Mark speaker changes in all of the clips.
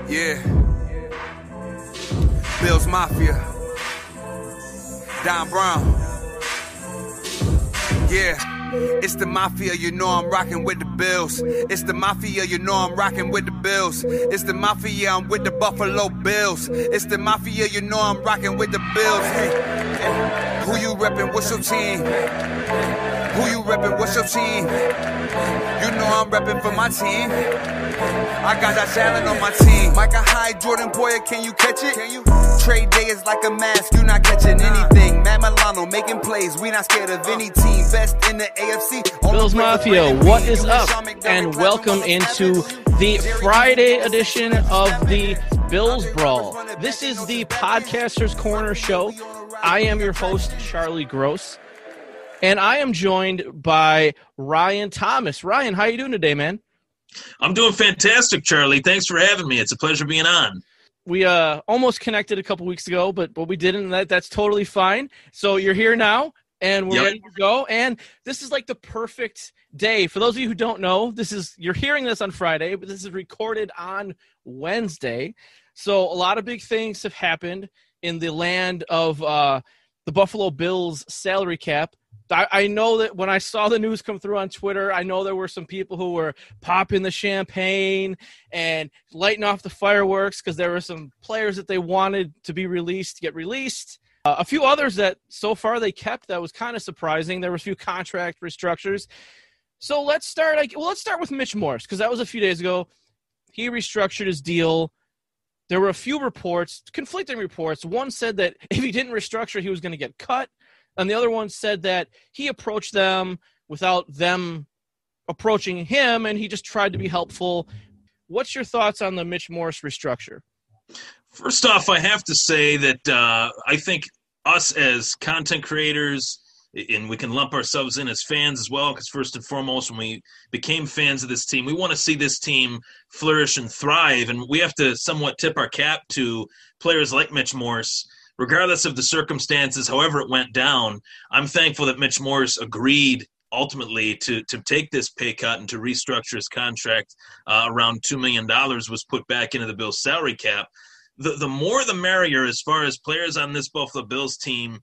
Speaker 1: Yeah. Bills Mafia. Don Brown. Yeah. It's the Mafia, you know I'm rocking with the Bills. It's the Mafia, you know I'm rocking with the Bills. It's the Mafia, I'm with the Buffalo Bills. It's the Mafia, you know I'm rocking with the Bills. Hey, who you reppin'? What's your team? Who you reppin'? What's your team? You know I'm reppin' for my team. I got that Allen on my team. Micah Hyde, Jordan Boyer, can you catch it? Can you? Trade day is like a mask, you not catching anything. Matt Milano making plays, we not scared of any team. Best in the AFC.
Speaker 2: Bills Mafia, what is up? And welcome into the Friday edition of the Bills Brawl. This is the Podcaster's Corner show. I am your host, Charlie Gross. And I am joined by Ryan Thomas. Ryan, how you doing today, man?
Speaker 3: I'm doing fantastic, Charlie. Thanks for having me. It's a pleasure being on.
Speaker 2: We almost connected a couple weeks ago, but we didn't. That's totally fine. So you're here now, and we're ready to go. And this is like the perfect day. For those of you who don't know, you're hearing this on Friday, but this is recorded on Wednesday. So a lot of big things have happened in the land of the Buffalo Bills salary cap. I know that when I saw the news come through on Twitter, I know there were some people who were popping the champagne and lighting off the fireworks because there were some players that they wanted to be released, get released. A few others that so far they kept that was kind of surprising. There were a few contract restructures. So let's start with Mitch Morse because that was a few days ago. He restructured his deal. There were a few reports, conflicting reports. One said that if he didn't restructure, he was going to get cut. And the other one said that he approached them without them approaching him, and he just tried to be helpful. What's your thoughts on the Mitch Morse restructure?
Speaker 3: First off, I have to say that I think us as content creators, and we can lump ourselves in as fans as well, because first and foremost, when we became fans of this team, we want to see this team flourish and thrive, and we have to somewhat tip our cap to players like Mitch Morse. Regardless of the circumstances, however it went down, I'm thankful that Mitch Morse agreed ultimately to take this pay cut and to restructure his contract. Around $2 million was put back into the Bills' salary cap. The more the merrier as far as players on this Buffalo Bills team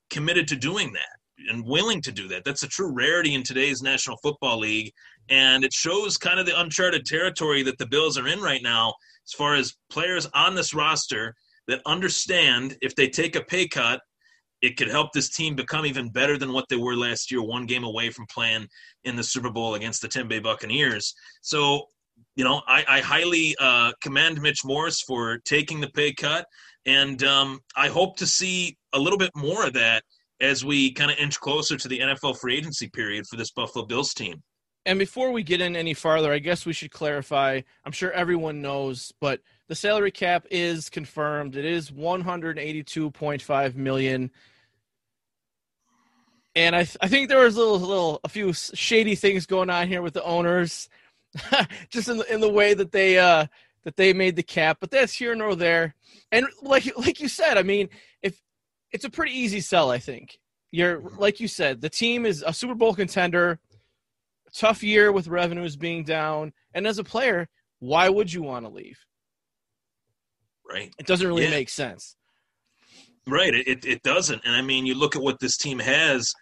Speaker 3: committed to doing that and willing to do that. That's a true rarity in today's National Football League, and it shows kind of the uncharted territory that the Bills are in right now as far as players on this roster that understand if they take a pay cut, it could help this team become even better than what they were last year, one game away from playing in the Super Bowl against the Tampa Bay Buccaneers. So, I highly commend Mitch Morse for taking the pay cut, and I hope to see a little bit more of that as we kind of inch closer to the NFL free agency period for this Buffalo Bills team. And
Speaker 2: before we get in any farther, I guess we should clarify, I'm sure everyone knows, but the salary cap is confirmed. It is $182.5 million. And I think there was a few shady things going on here with the owners, just in the way that they made the cap. But that's here nor there. And like you said, I mean, if it's a pretty easy sell, I think. Like you said, the team is a Super Bowl contender. Tough year with revenues being down. And as a player, why would you want to leave?
Speaker 3: Right.
Speaker 2: It doesn't really make sense.
Speaker 3: Right. It doesn't. And I mean, you look at what this team has.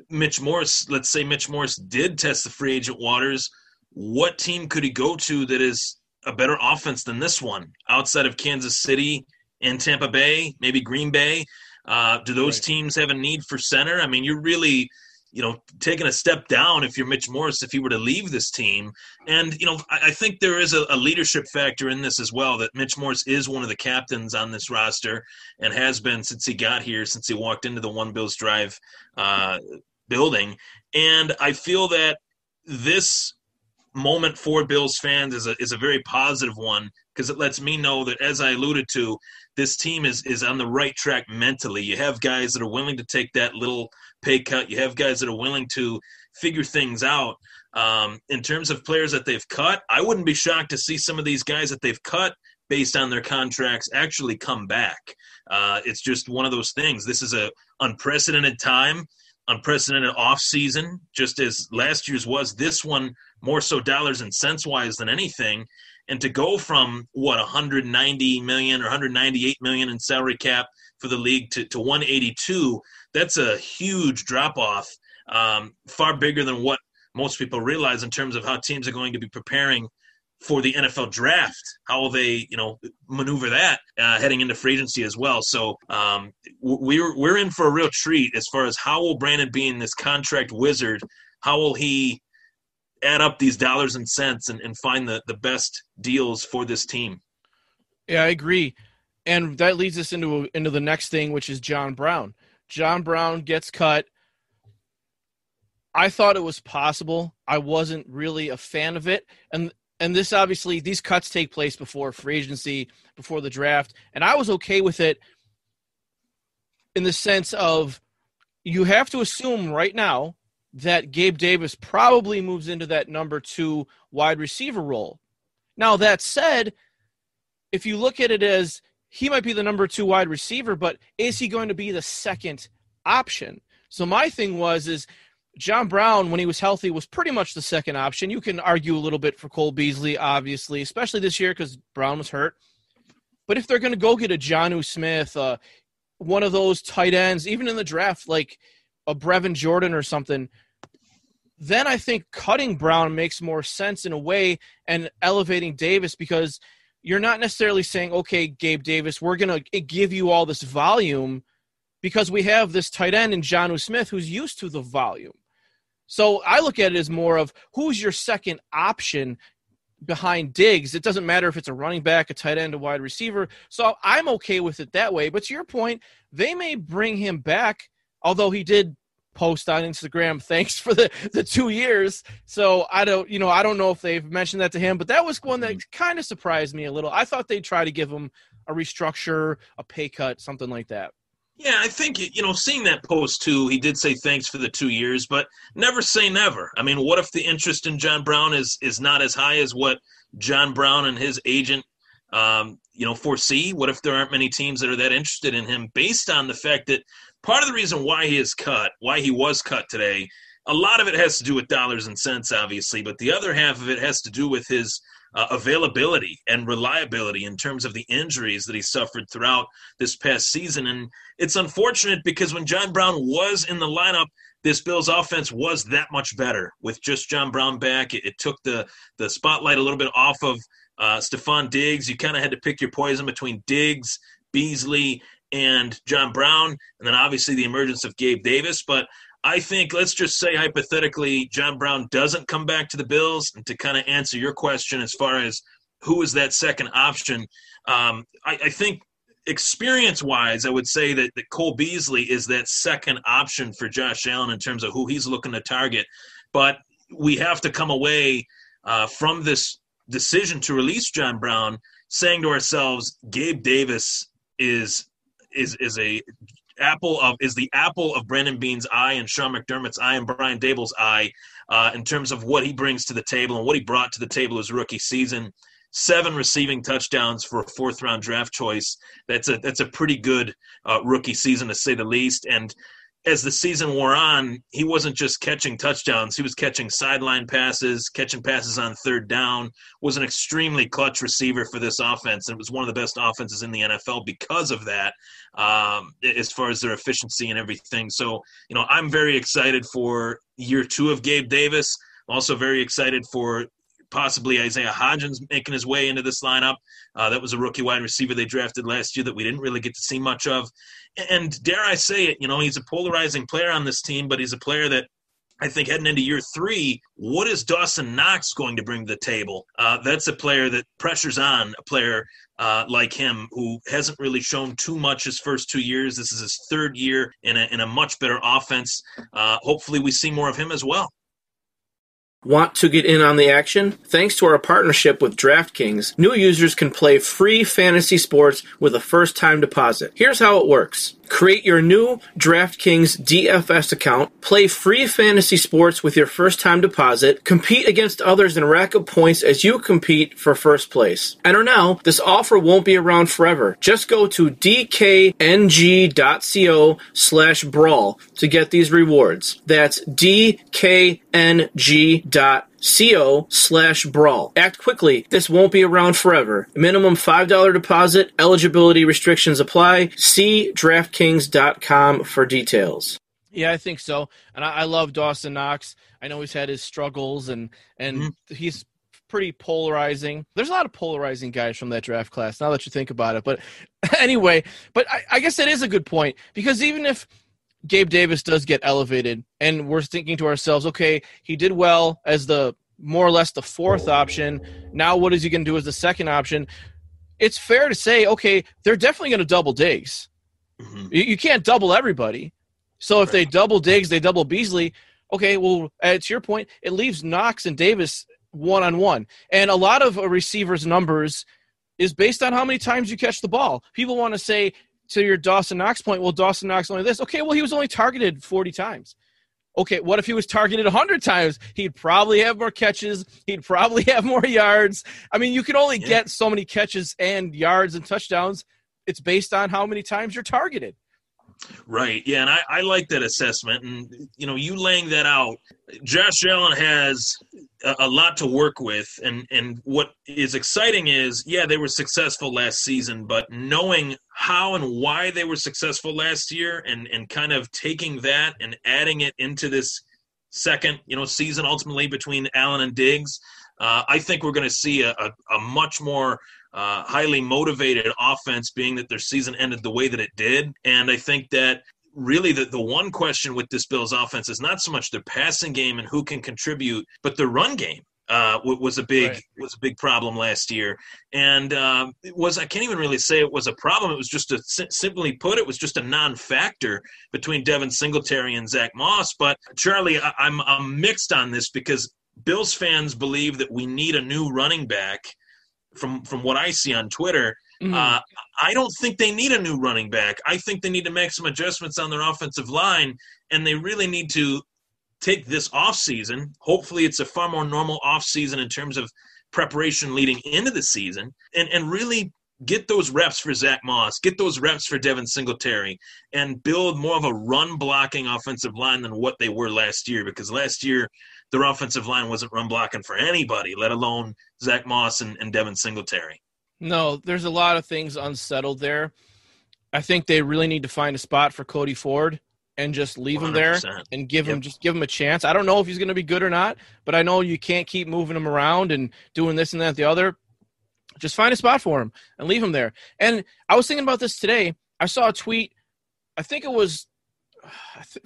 Speaker 3: Mitch Morse, let's say Mitch Morse did test the free agent waters. What team could he go to that is a better offense than this one outside of Kansas City and Tampa Bay, maybe Green Bay? Do those teams have a need for center? I mean, you're really taking a step down if you're Mitch Morse, if he were to leave this team. And, I think there is a leadership factor in this as well, that Mitch Morse is one of the captains on this roster and has been since he got here, since he walked into the One Bills Drive building. And I feel that this moment for Bills fans is a very positive one, because it lets me know that, as I alluded to, this team is on the right track mentally. You have guys that are willing to take that little pay cut. You have guys that are willing to figure things out. In terms of players that they've cut, I wouldn't be shocked to see some of these guys that they've cut based on their contracts actually come back. It's just one of those things. This is a unprecedented time. unprecedented offseason, just as last year's was. This one more so dollars and cents wise than anything. And to go from, 190 million or 198 million in salary cap for the league to 182, that's a huge drop-off, far bigger than what most people realize in terms of how teams are going to be preparing for the NFL draft. How will they, maneuver that heading into free agency as well? So we're in for a real treat as far as how will Brandon Beane, this contract wizard, how will he add up these dollars and cents and find the best deals for this team?
Speaker 2: Yeah, I agree. And that leads us into the next thing, which is John Brown. John Brown gets cut. I thought it was possible. I wasn't really a fan of it. And this obviously, these cuts take place before free agency, before the draft. And I was okay with it in the sense of you have to assume right now that Gabe Davis probably moves into that number 2 wide receiver role. Now, that said, if you look at it as he might be the number 2 wide receiver, but is he going to be the second option? So my thing is John Brown, when he was healthy, was pretty much the second option. You can argue a little bit for Cole Beasley, obviously, especially this year because Brown was hurt. But if they're going to go get a Jonnu Smith, one of those tight ends, even in the draft, like a Brevin Jordan or something, then I think cutting Brown makes more sense in a way and elevating Davis, because you're not necessarily saying, okay, Gabe Davis, we're going to give you all this volume because we have this tight end in Jonnu Smith who's used to the volume. So I look at it as more of who's your second option behind Diggs. It doesn't matter if it's a running back, a tight end, a wide receiver. So I'm okay with it that way. But to your point, they may bring him back, although he did post on Instagram, thanks for the 2 years. So I don't know if they've mentioned that to him, but that was one that kind of surprised me a little. I thought they'd try to give him a restructure, a pay cut, something like that.
Speaker 3: Yeah, I think, seeing that post too, he did say thanks for the 2 years, but never say never. I mean, what if the interest in John Brown is not as high as what John Brown and his agent, foresee? What if there aren't many teams that are that interested in him based on the fact that part of the reason why he was cut today, a lot of it has to do with dollars and cents, obviously, but the other half of it has to do with his availability and reliability in terms of the injuries that he suffered throughout this past season. And it's unfortunate because when John Brown was in the lineup, this Bills offense was that much better. With just John Brown back, it took the spotlight a little bit off of Stephon Diggs. You kind of had to pick your poison between Diggs, Beasley, and John Brown, and then obviously the emergence of Gabe Davis. But I think, let's just say hypothetically, John Brown doesn't come back to the Bills. And to kind of answer your question as far as who is that second option, I think experience-wise, I would say that Cole Beasley is that second option for Josh Allen in terms of who he's looking to target. But we have to come away from this decision to release John Brown saying to ourselves, Gabe Davis is the apple of Brandon Beane's eye and Sean McDermott's eye and Brian Dable's eye in terms of what he brings to the table and what he brought to the table his rookie season. 7 receiving touchdowns for a 4th-round draft choice. That's a pretty good rookie season, to say the least. And as the season wore on, he wasn't just catching touchdowns. He was catching sideline passes, catching passes on 3rd down, was an extremely clutch receiver for this offense. And it was one of the best offenses in the NFL because of that, as far as their efficiency and everything. So, I'm very excited for year 2 of Gabe Davis. I'm also very excited for possibly Isaiah Hodgins making his way into this lineup. That was a rookie wide receiver they drafted last year that we didn't really get to see much of. And dare I say it, he's a polarizing player on this team, but he's a player that I think heading into year 3, what is Dawson Knox going to bring to the table? That's a player that pressures on a player like him who hasn't really shown too much his first 2 years. This is his 3rd year in a much better offense. Hopefully we see more of him as well.
Speaker 2: Want to get in on the action? Thanks to our partnership with DraftKings, new users can play free fantasy sports with a first-time deposit. Here's how it works. Create your new DraftKings DFS account, play free fantasy sports with your first-time deposit, compete against others and rack up points as you compete for first place. Enter now. This offer won't be around forever. Just go to dkng.co/brawl to get these rewards. That's dkng.co/brawl. Act quickly. This won't be around forever. Minimum $5 deposit. Eligibility restrictions apply. See DraftKings.com for details. Yeah, I think so. And I love Dawson Knox. I know he's had his struggles, and he's pretty polarizing. There's a lot of polarizing guys from that draft class, now that you think about it. But anyway, I guess that is a good point, because even if Gabe Davis does get elevated and we're thinking to ourselves, okay, he did well as the more or less the fourth option. Now what is he going to do as the second option? It's fair to say, okay, they're definitely going to double Diggs. Mm-hmm. You can't double everybody. So if they double Diggs, they double Beasley. Okay, well, to your point, it leaves Knox and Davis one-on-one. And a lot of a receiver's numbers is based on how many times you catch the ball. People want to say, to your Dawson Knox point, well, Dawson Knox only this. Okay, well, he was only targeted 40 times. Okay, what if he was targeted 100 times? He'd probably have more catches. He'd probably have more yards. I mean, you can only get so many catches and yards and touchdowns. It's based on how many times you're targeted.
Speaker 3: Right. Yeah, and I like that assessment. And, you laying that out, Josh Allen has a lot to work with. And what is exciting is, they were successful last season, but knowing how and why they were successful last year and kind of taking that and adding it into this second, season ultimately between Allen and Diggs, I think we're going to see a much more highly motivated offense, being that their season ended the way that it did. And I think that really the one question with this Bills offense is not so much their passing game and who can contribute, but the run game was a big problem last year. And I can't even really say it was a problem. It was just simply put, it was just a non-factor between Devin Singletary and Zach Moss. But Charlie, I'm mixed on this, because Bills fans believe that we need a new running back. From what I see on Twitter, I don't think they need a new running back. I think they need to make some adjustments on their offensive line, and they really need to take this offseason. Hopefully it's a far more normal offseason in terms of preparation leading into the season, and really get those reps for Zach Moss, get those reps for Devin Singletary, and build more of a run-blocking offensive line than what they were last year, because last year their offensive line wasn't run-blocking for anybody, let alone Zach Moss and Devin Singletary. No, there's a lot of things unsettled there. I think they really need to find a spot for Cody Ford and just leave 100%. Him there and give him a chance. I don't know if he's going to be good or not, but I know you can't keep moving him around and doing this and that and the other. Just find a spot for him and leave him there. And I was thinking about this today. I saw a tweet, I think it was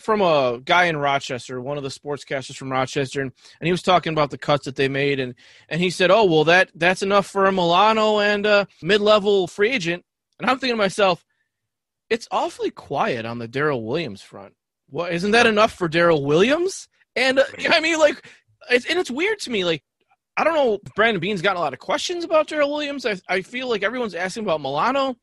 Speaker 3: from a guy in Rochester, one of the sportscasters from Rochester, and he was talking about the cuts that they made, and he said, oh, well, that's enough for a Milano and a mid-level free agent. And I'm thinking to myself, it's awfully quiet on the Darrell Williams front. Well, isn't that enough for Darrell Williams? And I mean, like, it's weird to me, like, I don't know, Brandon Beane's gotten a lot of questions about Darrell Williams. I feel like everyone's asking about Milano,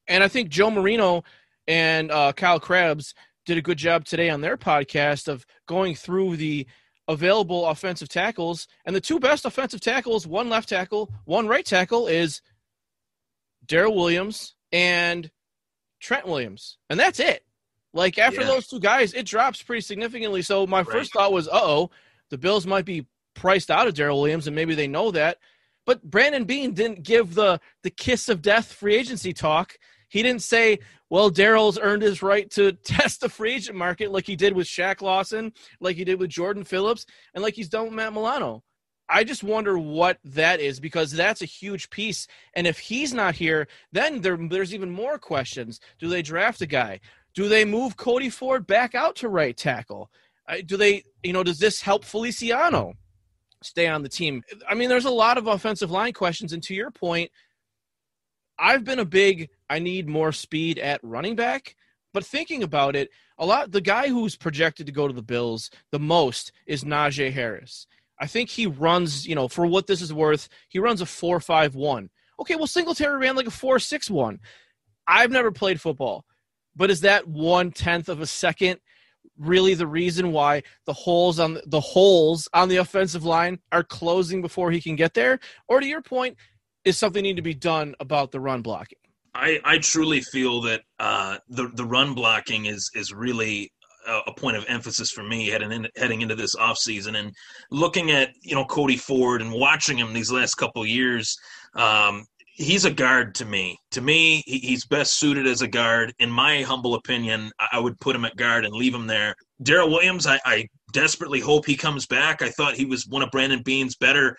Speaker 3: and I think Joe Marino and Kyle Krabs did a good job today on their podcast of going through the available offensive tackles. And the two best offensive tackles, one left tackle, one right tackle, is Darrell Williams and Trent Williams. And that's it. Like, after those two guys, it drops pretty significantly. So my first thought was, the Bills might be priced out of Darrell Williams, and maybe they know that. But Brandon Beane didn't give the kiss of death free agency talk. He didn't say, well, Darrell's earned his right to test the free agent market like he did with Shaq Lawson, like he did with Jordan Phillips, and like he's done with Matt Milano. I just wonder what that is, because that's a huge piece. And if he's not here, then there's even more questions. Do they draft a guy? Do they move Cody Ford back out to right tackle? Do they, does this help Feliciano stay on the team? I mean, there's a lot of offensive line questions. And to your point, I've been I need more speed at running back, but thinking about it, the guy who's projected to go to the Bills the most is Najee Harris. I think he runs, for what this is worth, he runs a 4.51. Okay, well, Singletary ran like a 4.61. I've never played football.
Speaker 2: But is that 1/10 of a second really the reason why the holes on the offensive line are closing before he can get there? Or to your point, is something need to be done about the run blocking?
Speaker 3: I truly feel that the run blocking is really a point of emphasis for me heading into this offseason. And looking at, Cody Ford and watching him these last couple of years, he's a guard to me. To me, he's best suited as a guard. In my humble opinion, I would put him at guard and leave him there. Darrell Williams, I desperately hope he comes back. I thought he was one of Brandon Beane's better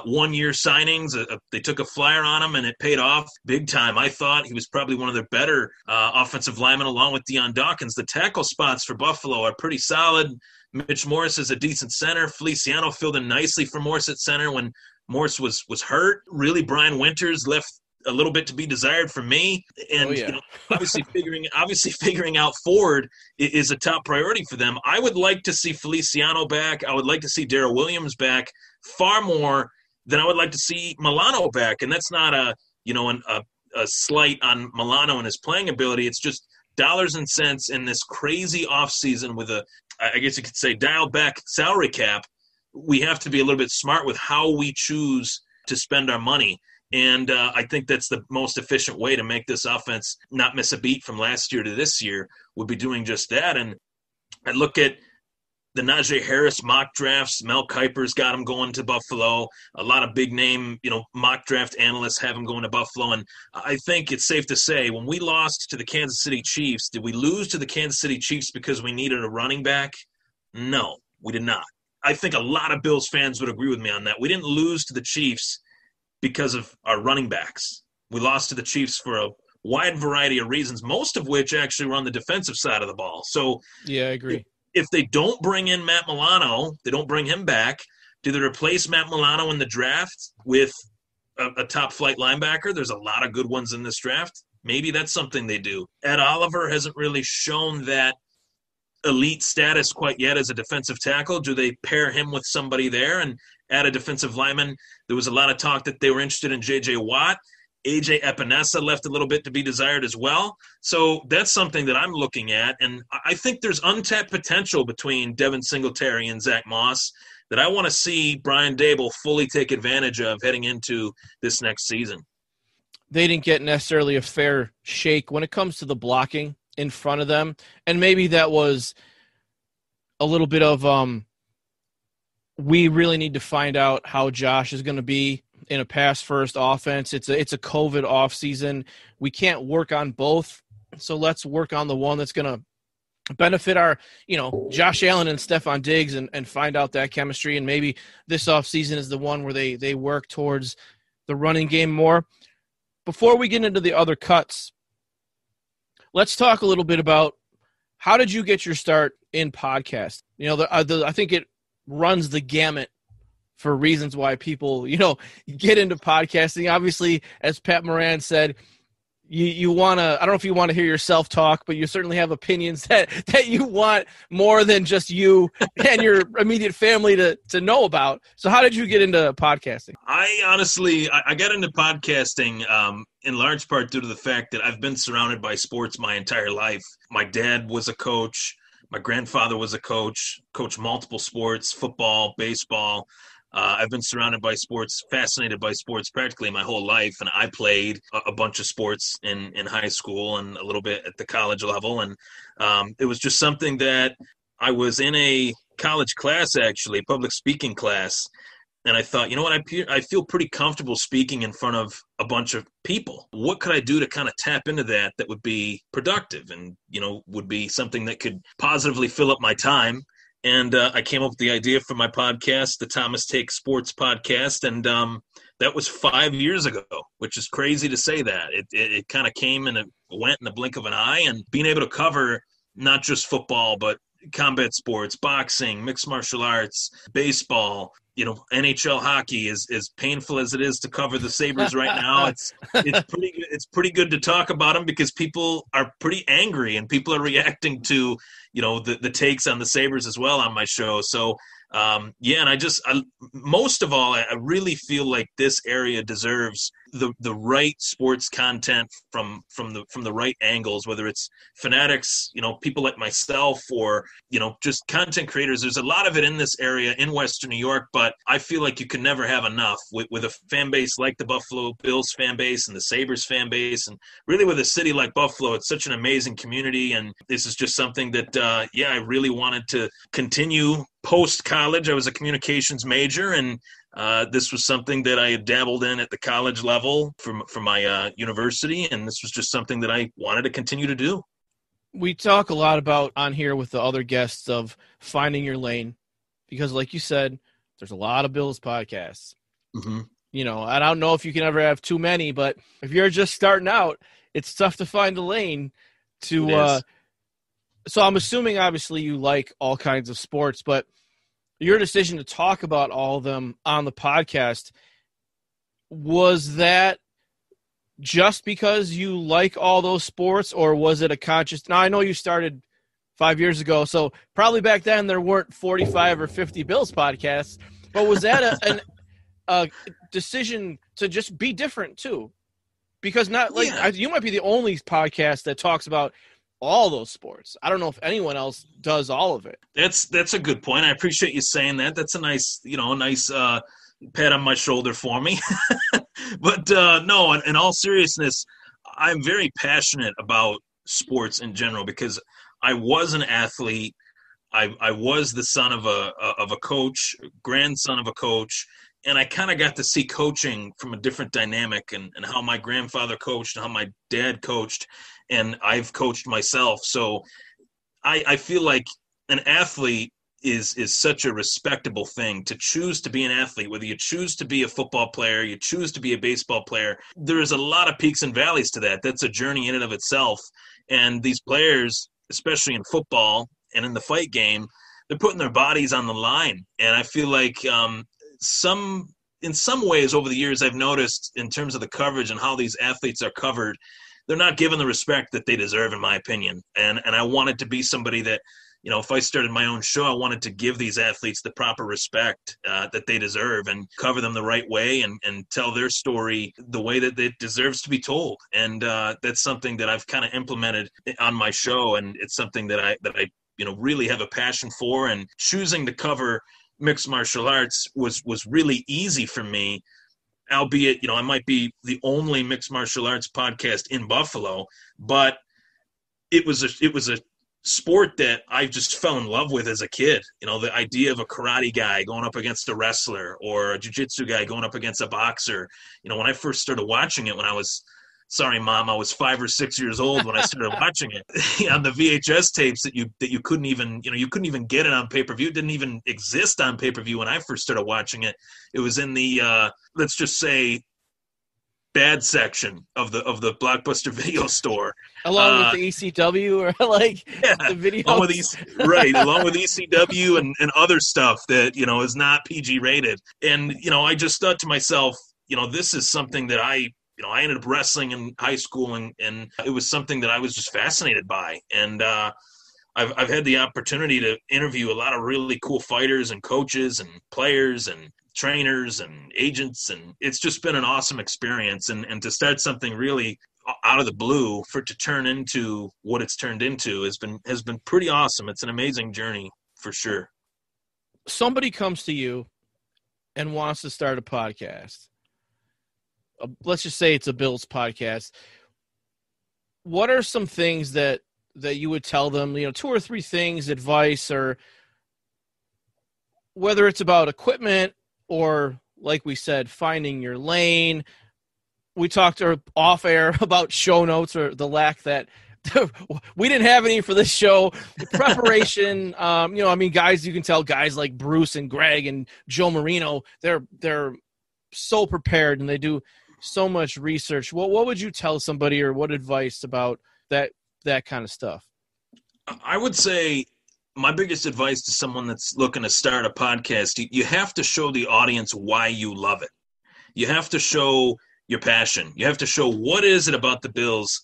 Speaker 3: one-year signings. They took a flyer on him, and it paid off big time. I thought he was probably one of their better offensive linemen, along with Deion Dawkins. The tackle spots for Buffalo are pretty solid. Mitch Morse is a decent center. Feliciano filled in nicely for Morse at center when Morse was hurt. Really, Brian Winters left a little bit to be desired for me. And obviously figuring out Ford is a top priority for them. I would like to see Feliciano back. I would like to see Darrell Williams back far more than I would like to see Milano back. And that's not a slight on Milano and his playing ability. It's just dollars and cents in this crazy offseason with I guess you could say, dialed back salary cap. We have to be a little bit smart with how we choose to spend our money. And I think that's the most efficient way to make this offense not miss a beat from last year to this year, would be doing just that. And I look at the Najee Harris mock drafts. Mel Kiper's got him going to Buffalo. A lot of big name, mock draft analysts have him going to Buffalo. And I think it's safe to say when we lost to the Kansas City Chiefs, did we lose to the Kansas City Chiefs because we needed a running back? No, we did not. I think a lot of Bills fans would agree with me on that. We didn't lose to the Chiefs because of our running backs. We lost to the Chiefs for a wide variety of reasons, most of which actually were on the defensive side of the ball. So
Speaker 2: yeah, I agree.
Speaker 3: If they don't bring in Matt Milano, they don't bring him back, do they replace Matt Milano in the draft with a top-flight linebacker? There's a lot of good ones in this draft. Maybe that's something they do. Ed Oliver hasn't really shown that elite status quite yet as a defensive tackle. Do they pair him with somebody there and add a defensive lineman? There was a lot of talk that they were interested in J.J. Watt. A.J. Epinesa left a little bit to be desired as well. So that's something that I'm looking at. And I think there's untapped potential between Devin Singletary and Zach Moss that I want to see Brian Daboll fully take advantage of heading into this next season.
Speaker 2: They didn't get necessarily a fair shake when it comes to the blocking in front of them. And maybe that was a little bit of we really need to find out how Josh is going to be in a pass-first offense. It's a COVID offseason. We can't work on both, so let's work on the one that's going to benefit our, Josh Allen and Stephon Diggs and find out that chemistry. And maybe this offseason is the one where they work towards the running game more. Before we get into the other cuts, let's talk a little bit about how did you get your start in podcast? I think it runs the gamut for reasons why people, get into podcasting. Obviously, as Pat Moran said, you want to, I don't know if you want to hear yourself talk, but you certainly have opinions that you want more than just you and your immediate family to know about. So how did you get into podcasting?
Speaker 3: I got into podcasting in large part due to the fact that I've been surrounded by sports my entire life. My dad was a coach. My grandfather was a coached multiple sports, football, baseball. I've been surrounded by sports, fascinated by sports practically my whole life, and I played a bunch of sports in high school and a little bit at the college level, and it was just something that I was in a college class, actually, public speaking class, and I thought, I feel pretty comfortable speaking in front of a bunch of people. What could I do to kind of tap into that would be productive and, would be something that could positively fill up my time? And I came up with the idea for my podcast, the Thomas Take Sports podcast, and that was 5 years ago, which is crazy to say that. It kind of came and it went in the blink of an eye, and being able to cover not just football, but combat sports, boxing, mixed martial arts, baseball, NHL hockey, as painful as it is to cover the Sabres right now. It's pretty good to talk about them because people are pretty angry and people are reacting to, the takes on the Sabres as well on my show. So, and most of all, I really feel like this area deserves the right sports content from the right angles, whether it's fanatics, people like myself, or just content creators. There's a lot of it in this area in Western New York, but I feel like you can never have enough with a fan base like the Buffalo Bills fan base and the Sabres fan base, and really with a city like Buffalo. It's such an amazing community, and this is just something that I really wanted to continue post college. I was a communications major, and this was something that I had dabbled in at the college level for my university, and this was just something that I wanted to continue to do.
Speaker 2: We talk a lot about on here with the other guests of finding your lane, because like you said, there's a lot of Bills podcasts.
Speaker 3: Mm-hmm.
Speaker 2: I don't know if you can ever have too many, but if you're just starting out, it's tough to find a lane to so I'm assuming obviously you like all kinds of sports, but your decision to talk about all of them on the podcast, was that just because you like all those sports, or was it a conscious? Now, I know you started 5 years ago, so probably back then there weren't 45 or 50 Bills podcasts, but was that a decision to just be different too? Because you might be the only podcast that talks about all those sports. I don't know if anyone else does all of it.
Speaker 3: That's a good point. I appreciate you saying that. That's a nice pat on my shoulder for me. But no, in all seriousness, I'm very passionate about sports in general because I was an athlete. I was the son of a coach, grandson of a coach, and I kind of got to see coaching from a different dynamic and how my grandfather coached and how my dad coached, and I've coached myself. So I feel like an athlete is such a respectable thing. To choose to be an athlete, whether you choose to be a football player, you choose to be a baseball player, there is a lot of peaks and valleys to that. That's a journey in and of itself. And these players, especially in football and in the fight game, they're putting their bodies on the line. And I feel like in some ways over the years I've noticed in terms of the coverage and how these athletes are covered, they're not given the respect that they deserve, in my opinion. And I wanted to be somebody that, if I started my own show, I wanted to give these athletes the proper respect that they deserve and cover them the right way and tell their story the way that it deserves to be told. And that's something that I've kind of implemented on my show, and it's something that I really have a passion for. And choosing to cover mixed martial arts was really easy for me, albeit, I might be the only mixed martial arts podcast in Buffalo, but it was a sport that I just fell in love with as a kid. The idea of a karate guy going up against a wrestler, or a jiu-jitsu guy going up against a boxer. When I first started watching it, I was 5 or 6 years old when I started watching it on the VHS tapes that you couldn't even, you couldn't even get it on pay-per-view. It didn't even exist on pay-per-view when I first started watching it. It was in the, let's just say, bad section of the Blockbuster video store,
Speaker 2: along with the ECW the video,
Speaker 3: along with ECW and other stuff that is not PG rated. And I just thought to myself, this is something that I ended up wrestling in high school, and it was something that I was just fascinated by. And I've had the opportunity to interview a lot of really cool fighters and coaches and players and trainers and agents, and it's just been an awesome experience. And to start something really out of the blue, for it to turn into what it's turned into, has been pretty awesome. It's an amazing journey for sure.
Speaker 2: Somebody comes to you and wants to start a podcast. Let's just say it's a Bills podcast. What are some things that you would tell them, 2 or 3 things, advice, or whether it's about equipment or, like we said, finding your lane? We talked off air about show notes, or the lack that we didn't have any for this show. Preparation, guys, you can tell guys like Bruce and Greg and Joe Marino, they're so prepared and they do so much research. What would you tell somebody, or what advice about that kind of stuff?
Speaker 3: I would say my biggest advice to someone that's looking to start a podcast, you have to show the audience why you love it. You have to show your passion. You have to show what is it about the Bills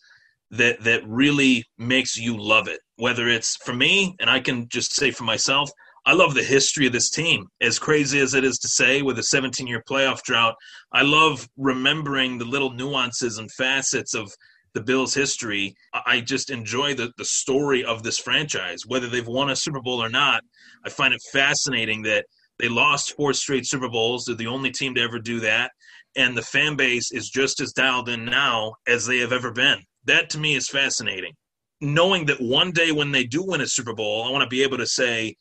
Speaker 3: that really makes you love it. Whether it's, for me, and I can just say for myself, I love the history of this team. As crazy as it is to say, with a 17-year playoff drought, I love remembering the little nuances and facets of the Bills' history. I just enjoy the story of this franchise. Whether they've won a Super Bowl or not, I find it fascinating that they lost 4 straight Super Bowls. They're the only team to ever do that. And the fan base is just as dialed in now as they have ever been. That, to me, is fascinating. Knowing that one day when they do win a Super Bowl, I want to be able to say,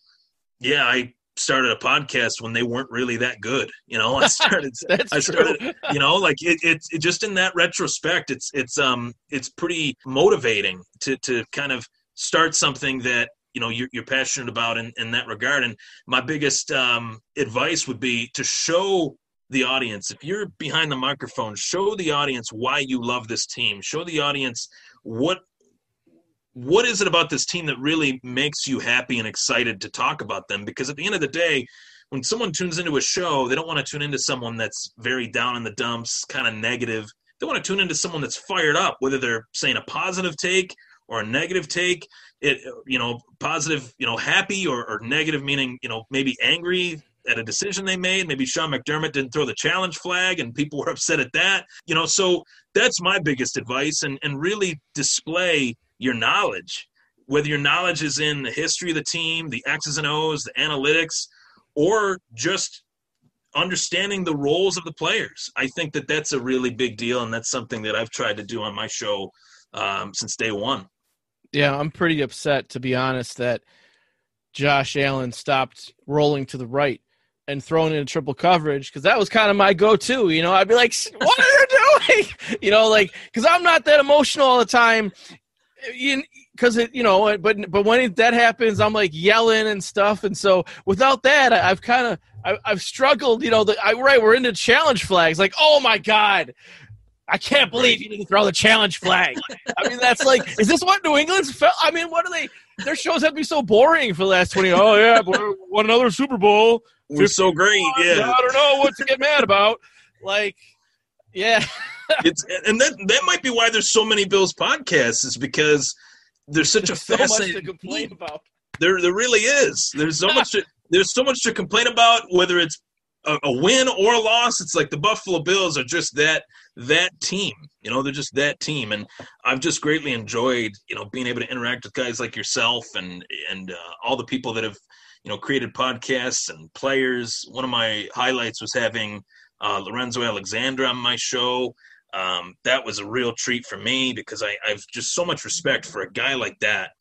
Speaker 3: yeah, I started a podcast when they weren't really that good. I started, like it's just in that retrospect, it's pretty motivating to kind of start something that, you're passionate about in that regard. And my biggest advice would be to show the audience, if you're behind the microphone, show the audience why you love this team. Show the audience what is it about this team that really makes you happy and excited to talk about them? Because at the end of the day, when someone tunes into a show, they don't want to tune into someone that's very down in the dumps, kind of negative. They want to tune into someone that's fired up, whether they're saying a positive take or a negative take. Positive, happy, or negative, meaning, maybe angry at a decision they made. Maybe Sean McDermott didn't throw the challenge flag and people were upset at that. So that's my biggest advice, and really display your knowledge, whether your knowledge is in the history of the team, the X's and O's, the analytics, or just understanding the roles of the players. I think that that's a really big deal, and that's something that I've tried to do on my show since day one.
Speaker 2: Yeah, I'm pretty upset, to be honest, that Josh Allen stopped rolling to the right and throwing in triple coverage, because that was kind of my go-to. I'd be like, what are you doing? Because I'm not that emotional all the time. Because but when that happens, I'm like yelling and stuff, and so without that, I've struggled. We're into challenge flags. Like, oh my god, I can't believe you didn't throw the challenge flag. I mean, that's like, is this what New England's felt? I mean, what are they? Their shows have to be so boring for the last 20. Oh yeah, won another Super Bowl.
Speaker 3: We're so great. Yeah,
Speaker 2: I don't know what to get mad about. Like, yeah.
Speaker 3: And that might be why there's so many Bills podcasts, is because there's such a fascinating
Speaker 2: so much to complain about.
Speaker 3: There really is. There's so much to complain about, whether it's a win or a loss. It's like the Buffalo Bills are just that team. They're just that team, and I've just greatly enjoyed being able to interact with guys like yourself and all the people that have created podcasts and players. One of my highlights was having Lorenzo Alexander on my show. That was a real treat for me, because I've just so much respect for a guy like that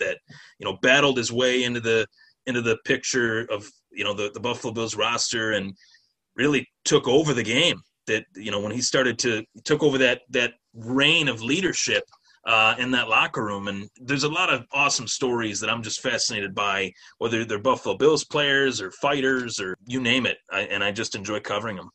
Speaker 3: battled his way into the picture of the Buffalo Bills roster and really took over the game. That when he took over that reign of leadership in that locker room. And there's a lot of awesome stories that I'm just fascinated by, whether they're Buffalo Bills players or fighters or you name it, and I just enjoy covering them.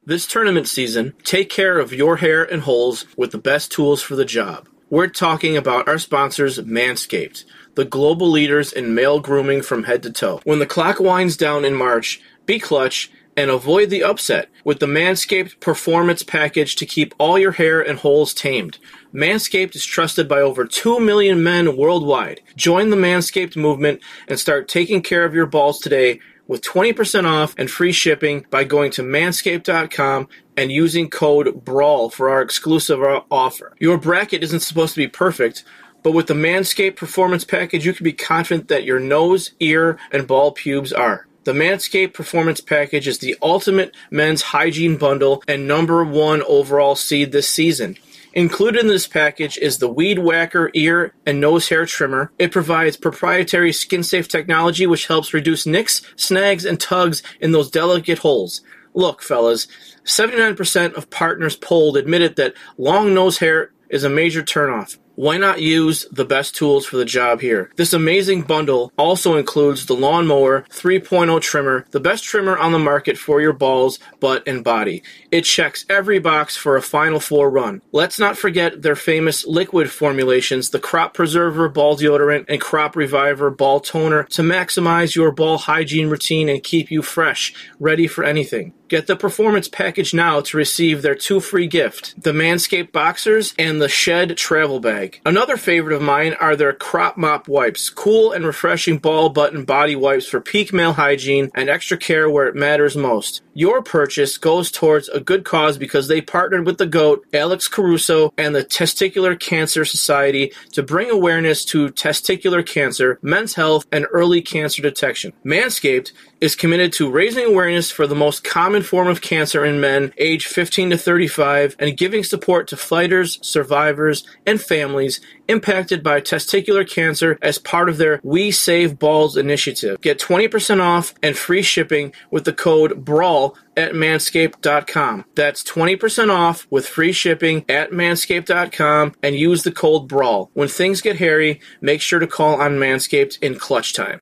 Speaker 4: This tournament season, take care of your hair and holes with the best tools for the job. We're talking about our sponsors, Manscaped, the global leaders in male grooming from head to toe. When the clock winds down in March, be clutch and avoid the upset with the Manscaped Performance Package to keep all your hair and holes tamed. Manscaped is trusted by over 2 million men worldwide. Join the Manscaped movement and start taking care of your balls today with 20% off and free shipping by going to manscaped.com and using code BRAWL for our exclusive offer. Your bracket isn't supposed to be perfect, but with the Manscaped Performance Package, you can be confident that your nose, ear, and ball pubes are. The Manscaped Performance Package is the ultimate men's hygiene bundle and #1 overall seed this season. Included in this package is the Weed Whacker ear and nose hair trimmer. It provides proprietary skin-safe technology which helps reduce nicks, snags, and tugs in those delicate holes. Look, fellas, 79% of partners polled admitted that long nose hair is a major turnoff. Why not use the best tools for the job here? This amazing bundle also includes the Lawnmower 3.0 trimmer, the best trimmer on the market for your balls, butt, and body. It checks every box for a Final Four run. Let's not forget their famous liquid formulations, the Crop Preserver Ball Deodorant and Crop Reviver Ball Toner, to maximize your ball hygiene routine and keep you fresh, ready for anything. Get the Performance Package now to receive their 2 free gifts, the Manscaped Boxers and the Shed Travel Bag. Another favorite of mine are their Crop Mop Wipes, cool and refreshing ball button body wipes for peak male hygiene and extra care where it matters most. Your purchase goes towards a good cause because they partnered with the GOAT, Alex Caruso, and the Testicular Cancer Society to bring awareness to testicular cancer, men's health, and early cancer detection. Manscaped is committed to raising awareness for the most common form of cancer in men aged 15 to 35 and giving support to fighters, survivors, and families impacted by testicular cancer as part of their We Save Balls initiative. Get 20% off and free shipping with the code BRAWL at manscaped.com. That's 20% off with free shipping at manscaped.com and use the code BRAWL. When things get hairy, make sure to call on Manscaped in clutch time.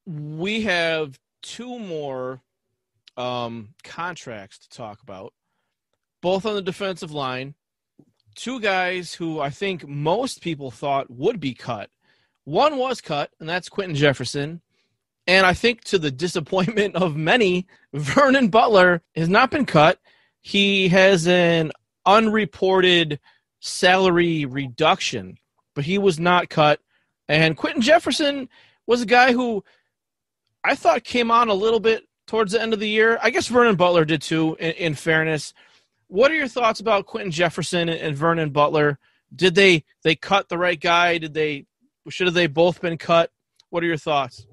Speaker 2: We have 2 more contracts to talk about, both on the defensive line. 2 guys who I think most people thought would be cut. One was cut, and that's Quentin Jefferson. And I think to the disappointment of many, Vernon Butler has not been cut. He has an unreported salary reduction, but he was not cut. And Quentin Jefferson was a guy who I thought came on a little bit towards the end of the year. I guess Vernon Butler did too, in fairness. What are your thoughts about Quentin Jefferson and Vernon Butler? Did they cut the right guy? Should have they both been cut? What are your thoughts?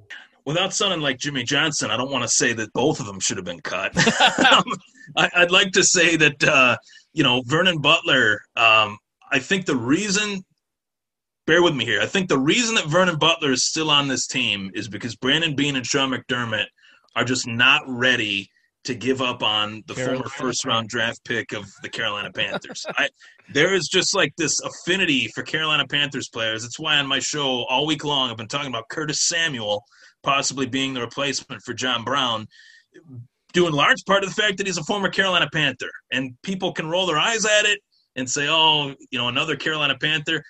Speaker 3: Without sounding like Jimmy Johnson, I don't want to say that both of them should have been cut. I'd like to say that, Vernon Butler, I think the reason – bear with me here. I think the reason that Vernon Butler is still on this team is because Brandon Beane and Sean McDermott are just not ready to give up on the former first-round draft pick of the Carolina Panthers. There is just like this affinity for Carolina Panthers players. That's why on my show all week long I've been talking about Curtis Samuel possibly being the replacement for John Brown, due in large part to the fact that he's a former Carolina Panther. And people can roll their eyes at it and say, another Carolina Panther.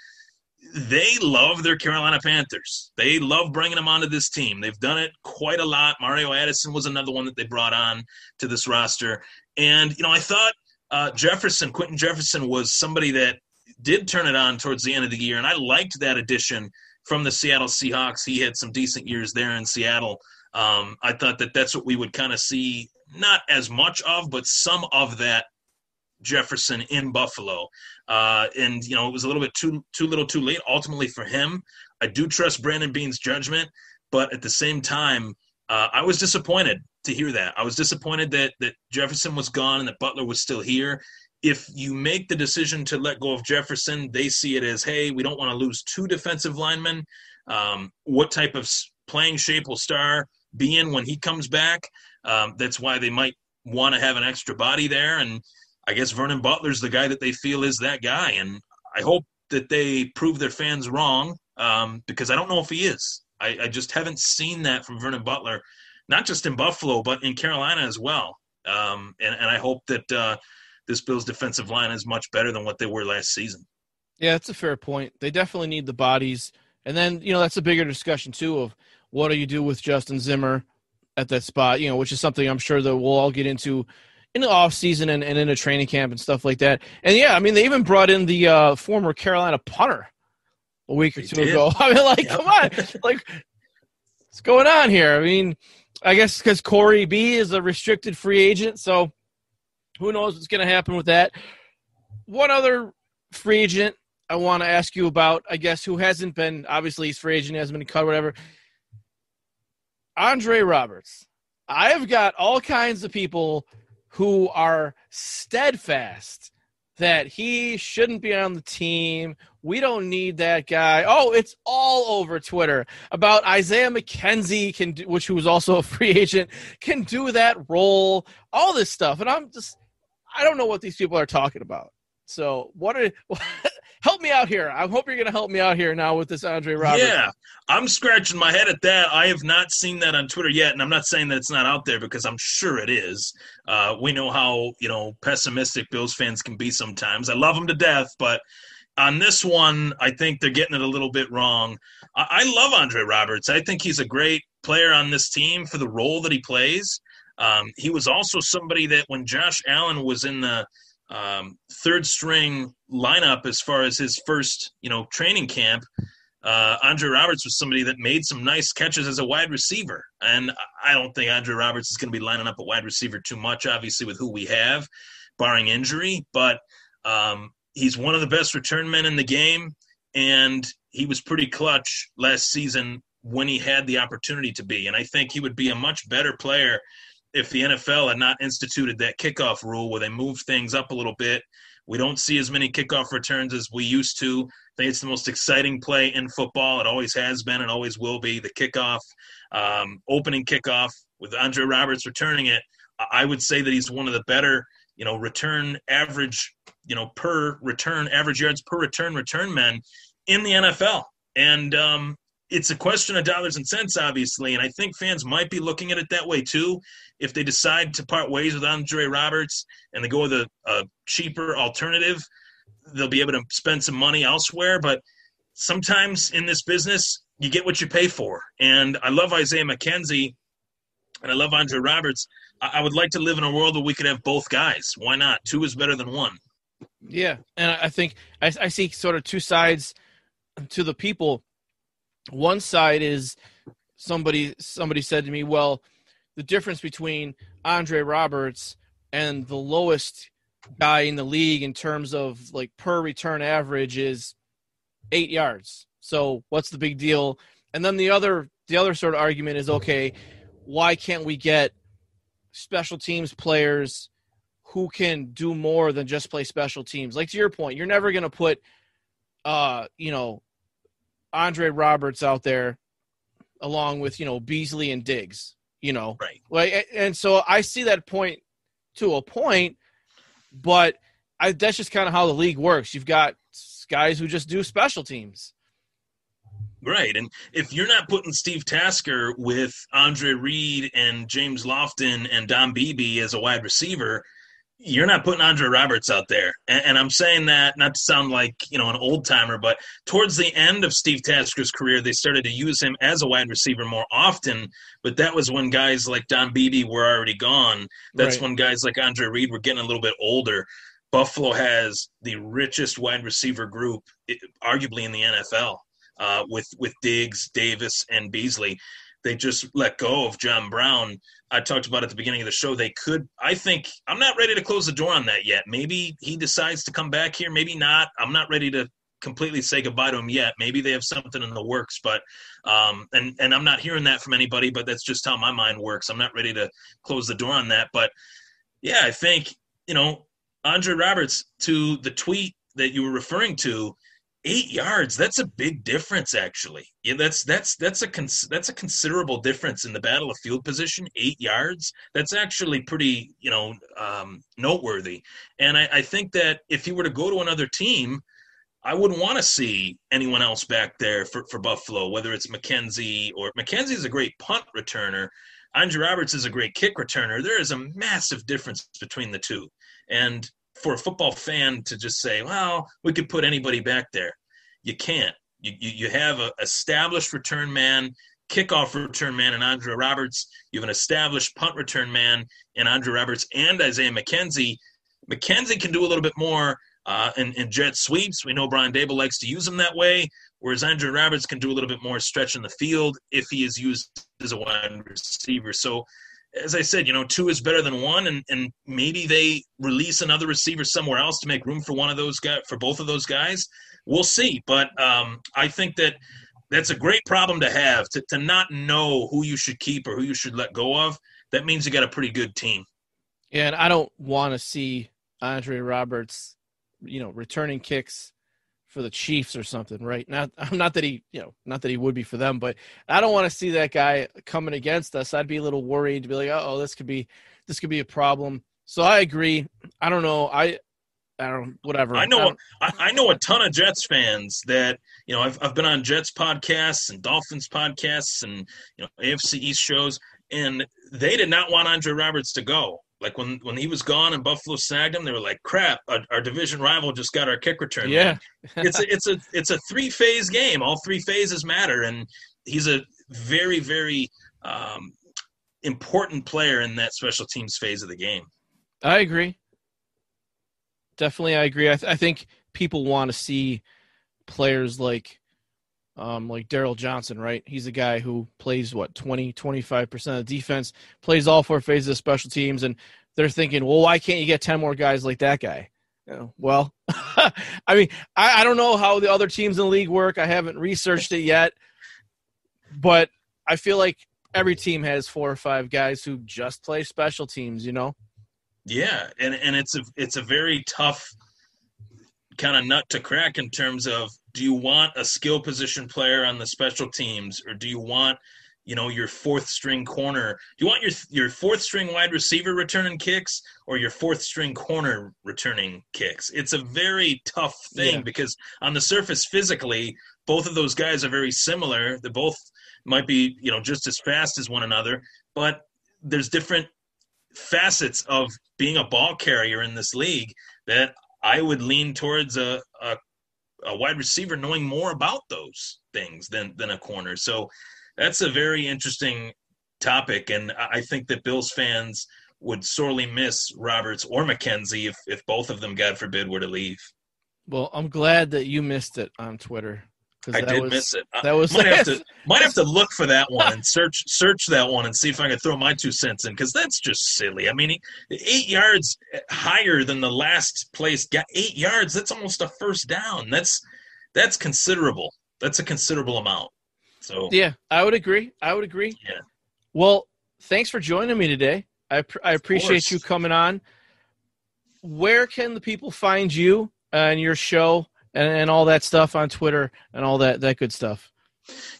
Speaker 3: They love their Carolina Panthers. They love bringing them onto this team. They've done it quite a lot. Mario Addison was another one that they brought on to this roster. And, I thought Quentin Jefferson was somebody that did turn it on towards the end of the year, and I liked that addition from the Seattle Seahawks. He had some decent years there in Seattle. I thought that that's what we would kind of see, not as much of, but some of that Jefferson in Buffalo. It was a little bit too little too late ultimately for him. I do trust Brandon Beane's judgment, but at the same time, I was disappointed to hear that. I was disappointed that Jefferson was gone and that Butler was still here. If you make the decision to let go of Jefferson, they see it as, hey, we don't want to lose 2 defensive linemen. What type of playing shape will Starr be in when he comes back? That's why they might want to have an extra body there. And I guess Vernon Butler's the guy that they feel is that guy. And I hope that they prove their fans wrong because I don't know if he is. I just haven't seen that from Vernon Butler, not just in Buffalo, but in Carolina as well. And I hope that this Bills defensive line is much better than what they were last season.
Speaker 2: Yeah, that's a fair point. They definitely need the bodies. And then, that's a bigger discussion, too, of what do you do with Justin Zimmer at that spot, which is something I'm sure that we'll all get into in the offseason and in a training camp and stuff like that. And, they even brought in the former Carolina punter a week or two ago. I mean, come on. What's going on here? I mean, I guess because Corey B is a restricted free agent, so who knows what's going to happen with that. One other free agent I want to ask you about, I guess, who hasn't been, obviously he's free agent, hasn't been cut, whatever. Andre Roberts. I have got all kinds of people who are steadfast that he shouldn't be on the team. We don't need that guy. Oh, it's all over Twitter about Isaiah McKenzie, which was also a free agent, can do that role, all this stuff. And I don't know what these people are talking about. So help me out here. I hope you're going to help me out here now with this Andre Roberts.
Speaker 3: Yeah, I'm scratching my head at that. I have not seen that on Twitter yet, and I'm not saying that it's not out there because I'm sure it is. We know how, pessimistic Bills fans can be sometimes. I love them to death, but on this one, I think they're getting it a little bit wrong. I love Andre Roberts. I think he's a great player on this team for the role that he plays. He was also somebody that when Josh Allen was in the third string lineup as far as his first, training camp, Andre Roberts was somebody that made some nice catches as a wide receiver. And I don't think Andre Roberts is going to be lining up a wide receiver too much, obviously, with who we have, barring injury. But he's one of the best return men in the game, and he was pretty clutch last season when he had the opportunity to be. And I think he would be a much better player if the NFL had not instituted that kickoff rule where they moved things up a little bit. We don't see as many kickoff returns as we used to. I think it's the most exciting play in football. It always has been and always will be, the kickoff, opening kickoff with Andre Roberts returning it. I would say that he's one of the better, return average, per return, average yards per return men in the NFL. And it's a question of dollars and cents, obviously, and I think fans might be looking at it that way too. If they decide to part ways with Andre Roberts and they go with a cheaper alternative, they'll be able to spend some money elsewhere. But sometimes in this business, you get what you pay for. And I love Isaiah McKenzie, and I love Andre Roberts. I would like to live in a world where we could have both guys. Why not? Two is better than one.
Speaker 2: Yeah, and I think I see sort of two sides to the people. One side is somebody said to me, well, the difference between Andre Roberts and the lowest guy in the league in terms of like per return average is 8 yards. So what's the big deal? And then the other sort of argument is, okay, why can't we get special teams players who can do more than just play special teams? Like, to your point, you're never going to put, Andre Roberts out there along with, Beasley and Diggs,
Speaker 3: Right.
Speaker 2: Like, and so I see that point to a point, but that's just kind of how the league works. You've got guys who just do special teams.
Speaker 3: Right. And if you're not putting Steve Tasker with Andre Reed and James Lofton and Don Beebe as a wide receiver, you're not putting Andre Roberts out there. And I'm saying that not to sound like, an old timer, but towards the end of Steve Tasker's career, they started to use him as a wide receiver more often. But that was when guys like Don Beebe were already gone. That's
Speaker 2: right.
Speaker 3: When guys like Andre Reed were getting a little bit older. Buffalo has the richest wide receiver group, arguably in the NFL, with Diggs, Davis, and Beasley. They just let go of John Brown. I talked about at the beginning of the show. I'm not ready to close the door on that yet. Maybe he decides to come back here. Maybe not. I'm not ready to completely say goodbye to him yet. Maybe they have something in the works, but and I'm not hearing that from anybody, but that's just how my mind works. I'm not ready to close the door on that. But yeah, I think, Andre Roberts, to the tweet that you were referring to, 8 yards, that's a big difference, actually. Yeah, that's a considerable difference in the battle of field position. 8 yards, that's actually pretty, noteworthy. And I think that if he were to go to another team, I wouldn't want to see anyone else back there for Buffalo, whether it's McKenzie is a great punt returner. Andre Roberts is a great kick returner. There is a massive difference between the two. And for a football fan to just say, well, we could put anybody back there. You can't. You have an established return man, kickoff return man in Andre Roberts. You have an established punt return man in Andre Roberts and Isaiah McKenzie. McKenzie can do a little bit more in jet sweeps. We know Brian Dable likes to use him that way, whereas Andre Roberts can do a little bit more stretch in the field if he is used as a wide receiver. So, as I said, two is better than one, and maybe they release another receiver somewhere else to make room for one of those guys, for both of those guys. We'll see. But I think that's a great problem to have, to not know who you should keep or who you should let go of. That means you got a pretty good team.
Speaker 2: Yeah, and I don't want to see Andre Roberts, returning kicks for the Chiefs or something, right? Not that he would be for them, but I don't want to see that guy coming against us. I'd be a little worried to be like, oh, this could be a problem. So I agree. I don't know. I don't, whatever.
Speaker 3: I know a ton of Jets fans that, I've been on Jets podcasts and Dolphins podcasts and, AFC East shows, and they did not want Andre Roberts to go. Like when he was gone and Buffalo snagged him, they were like, "Crap! Our division rival just got our kick return."
Speaker 2: Yeah,
Speaker 3: it's a 3-phase game. All 3 phases matter, and he's a very, very important player in that special teams phase of the game.
Speaker 2: I agree. Definitely, I agree. I think people want to see players like Daryl Johnson, right? He's a guy who plays, 25% of defense, plays all 4 phases of special teams, and they're thinking, well, why can't you get 10 more guys like that guy? Well, I mean, I don't know how the other teams in the league work. I haven't researched it yet, but I feel like every team has 4 or 5 guys who just play special teams,
Speaker 3: Yeah, and it's a very tough kind of nut to crack in terms of, do you want a skill position player on the special teams, or do you want, your 4th string corner? Do you want your 4th string wide receiver returning kicks, or your 4th string corner returning kicks? It's a very tough thing because on the surface, physically, both of those guys are very similar. They both might be, just as fast as one another, but there's different facets of being a ball carrier in this league that I would lean towards a wide receiver knowing more about those things than a corner. So that's a very interesting topic, and I think that Bills fans would sorely miss Roberts or McKenzie if both of them, God forbid, were to leave.
Speaker 2: Well, I'm glad that you missed it on Twitter.
Speaker 3: I did miss it.
Speaker 2: That was
Speaker 3: might have to look for that one and search that one and see if I can throw my 2 cents in, because that's just silly. I mean, 8 yards higher than the last place got 8 yards. That's almost a first down. That's considerable. That's a considerable amount. So
Speaker 2: yeah, I would agree.
Speaker 3: Yeah.
Speaker 2: Well, thanks for joining me today. I appreciate you coming on. Where can the people find you and your show and all that stuff on Twitter and all that good stuff?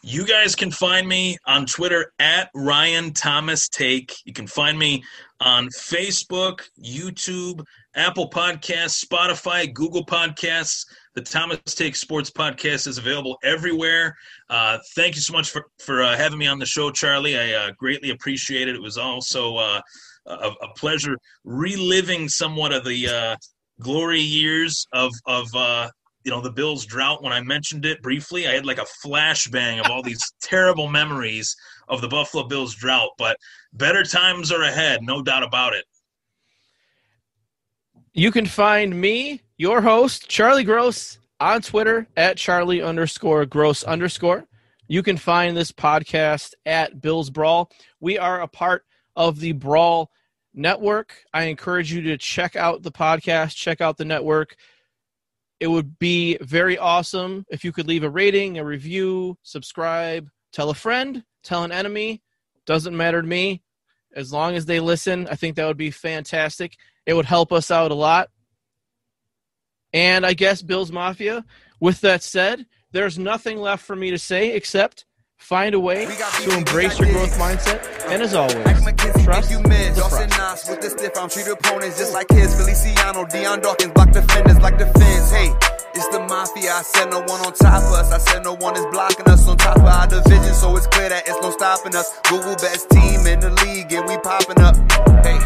Speaker 3: You guys can find me on Twitter at Ryan Thomas Take. You can find me on Facebook, YouTube, Apple Podcasts, Spotify, Google Podcasts. The Thomas Take Sports Podcast is available everywhere. Thank you so much for having me on the show, Charlie. I greatly appreciate it. It was also a pleasure reliving somewhat of the glory years of the Bills drought. When I mentioned it briefly, I had like a flashbang of all these terrible memories of the Buffalo Bills drought, but better times are ahead, no doubt about it.
Speaker 2: You can find me, your host, Charlie Gross, on Twitter at Charlie_Gross_. You can find this podcast at Bills Brawl. We are a part of the Brawl Network. I encourage you to check out the podcast, check out the network. It would be very awesome if you could leave a rating, a review, subscribe, tell a friend, tell an enemy. Doesn't matter to me. As long as they listen, I think that would be fantastic. It would help us out a lot. And I guess, Bills Mafia, with that said, there's nothing left for me to say except find a way to embrace your growth mindset. And as always, trust the process.
Speaker 1: With the stiff arm, treat opponents just like his. Feliciano, Deion Dawkins, block defenders like the fence. Hey, it's the Mafia. I said no one on top of us. I said no one is blocking us on top of our division. So it's clear that it's no stopping us. Google best team in the league and we popping up. Hey.